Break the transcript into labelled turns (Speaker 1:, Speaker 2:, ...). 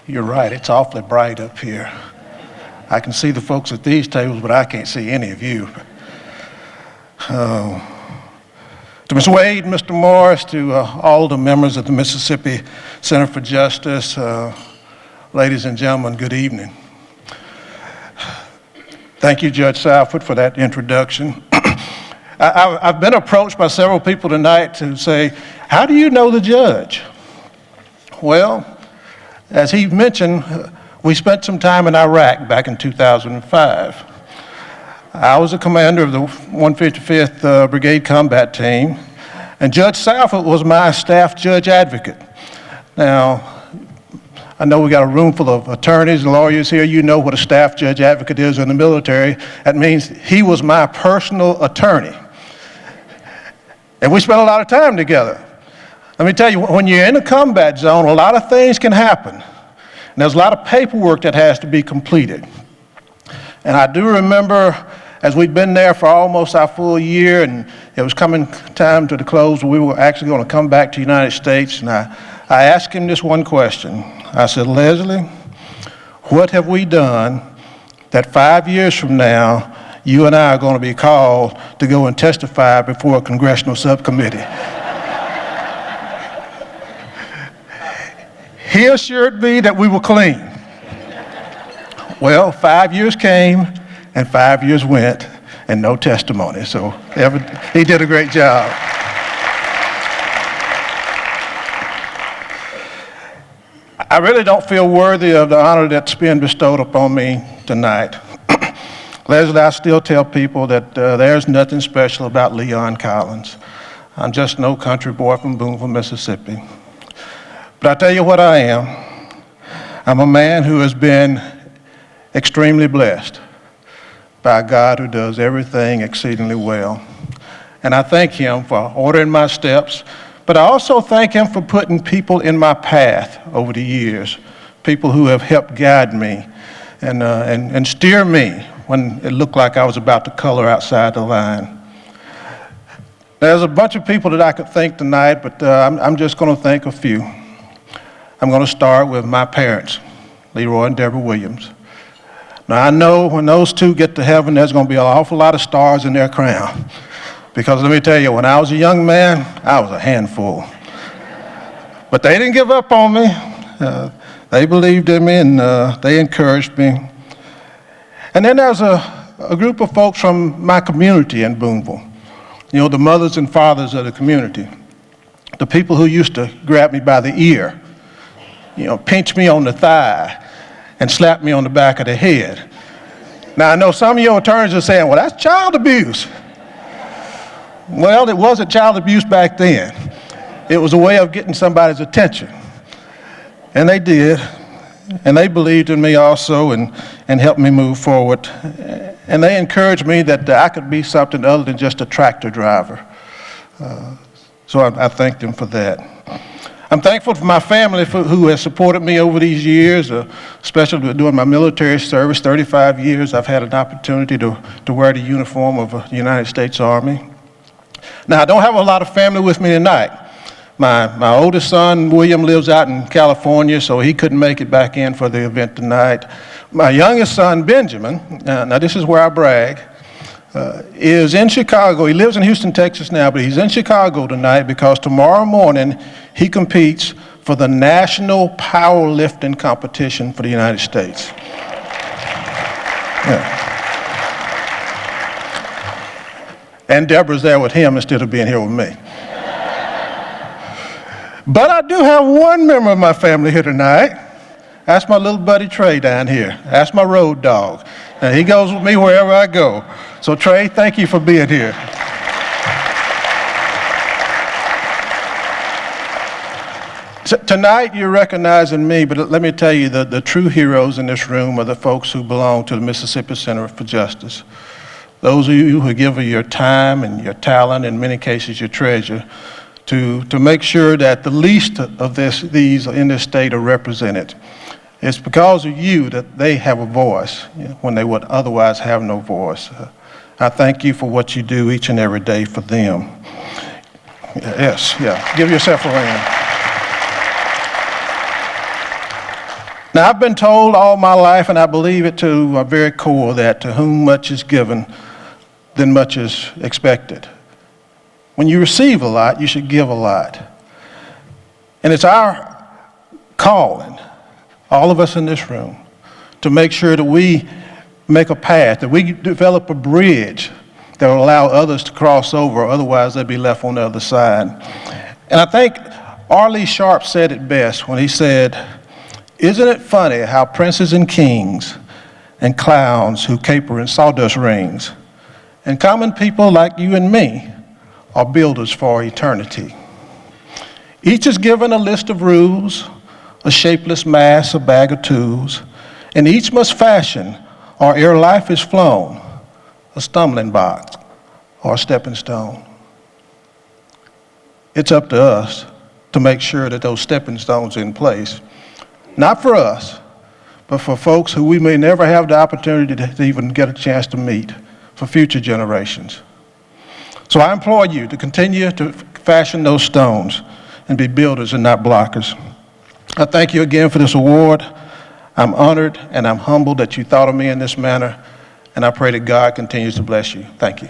Speaker 1: You're right, it's awfully bright up here. I can see the folks at these tables, but I can't see any of you. To Ms. Wade, Mr. Morris, to all the members of the Mississippi Center for Justice, ladies and gentlemen, good evening. Thank you, Judge Southwood, for that introduction. I've been approached by several people tonight to say, how do you know the judge? Well, as he mentioned, we spent some time in Iraq back in 2005. I was a commander of the 155th Brigade Combat Team, and Judge Southwood was my staff judge advocate. Now, I know we got a room full of attorneys and lawyers here. You know what a staff judge advocate is in the military. That means he was my personal attorney. And we spent a lot of time together. Let me tell you, when you're in a combat zone, a lot of things can happen. And there's a lot of paperwork that has to be completed. And I do remember, as we'd been there for almost our full year, and it was coming time to the close, we were actually going to come back to the United States, and I asked him this one question. I said, Leslie, what have we done that 5 years from now, you and I are going to be called to go and testify before a congressional subcommittee? He assured me that we were clean. Well, 5 years came and 5 years went and no testimony. So he did a great job. I really don't feel worthy of the honor that's being bestowed upon me tonight. Leslie, I still tell people that there's nothing special about Leon Collins. I'm just no country boy from Boonville, Mississippi. But I tell you what I am. I'm a man who has been extremely blessed by God who does everything exceedingly well. And I thank him for ordering my steps, but I also thank him for putting people in my path over the years, people who have helped guide me and steer me when it looked like I was about to color outside the line. There's a bunch of people that I could thank tonight, but I'm just going to thank a few. I'm going to start with my parents, Leroy and Deborah Williams. Now, I know when those two get to heaven, there's going to be an awful lot of stars in their crown. Because let me tell you, when I was a young man, I was a handful. But they didn't give up on me. They believed in me and they encouraged me. And then there's a group of folks from my community in Boonville. You know, the mothers and fathers of the community. The people who used to grab me by the ear, you know, pinch me on the thigh, and slap me on the back of the head. Now, I know some of your attorneys are saying, well, that's child abuse. Well, it wasn't child abuse back then. It was a way of getting somebody's attention. And they did. And they believed in me also and helped me move forward. And they encouraged me that I could be something other than just a tractor driver. So I thank them for that. I'm thankful for my family who has supported me over these years, especially during my military service, 35 years. I've had an opportunity to wear the uniform of the United States Army. Now, I don't have a lot of family with me tonight. My oldest son, William, lives out in California, so he couldn't make it back in for the event tonight. My youngest son, Benjamin, now this is where I brag, is in Chicago. He lives in Houston, Texas now, but he's in Chicago tonight because tomorrow morning he competes for the national powerlifting competition for the United States. Yeah. And Deborah's there with him instead of being here with me. But I do have one member of my family here tonight. That's my little buddy Trey down here. That's my road dog. And he goes with me wherever I go. So Trey, thank you for being here. Tonight you're recognizing me, but let me tell you, the true heroes in this room are the folks who belong to the Mississippi Center for Justice. Those of you who give your time and your talent, in many cases your treasure, to make sure that the least of these in this state are represented. It's because of you that they have a voice when they would otherwise have no voice. I thank you for what you do each and every day for them. Yes, yeah, give yourself a round. Now, I've been told all my life, and I believe it to my very core, that to whom much is given, then much is expected. When you receive a lot, you should give a lot. And it's our calling, all of us in this room, to make sure that we make a path, that we develop a bridge that will allow others to cross over, otherwise they'd be left on the other side. And I think R. Lee Sharp said it best when he said, "Isn't it funny how princes and kings and clowns who caper in sawdust rings and common people like you and me are builders for eternity? Each is given a list of rules, a shapeless mass, a bag of tools, and each must fashion, or ere life is flown, a stumbling block or a stepping stone." It's up to us to make sure that those stepping stones are in place, not for us, but for folks who we may never have the opportunity to even get a chance to meet, for future generations. So I implore you to continue to fashion those stones and be builders and not blockers. I thank you again for this award. I'm honored and I'm humbled that you thought of me in this manner, and I pray that God continues to bless you. Thank you.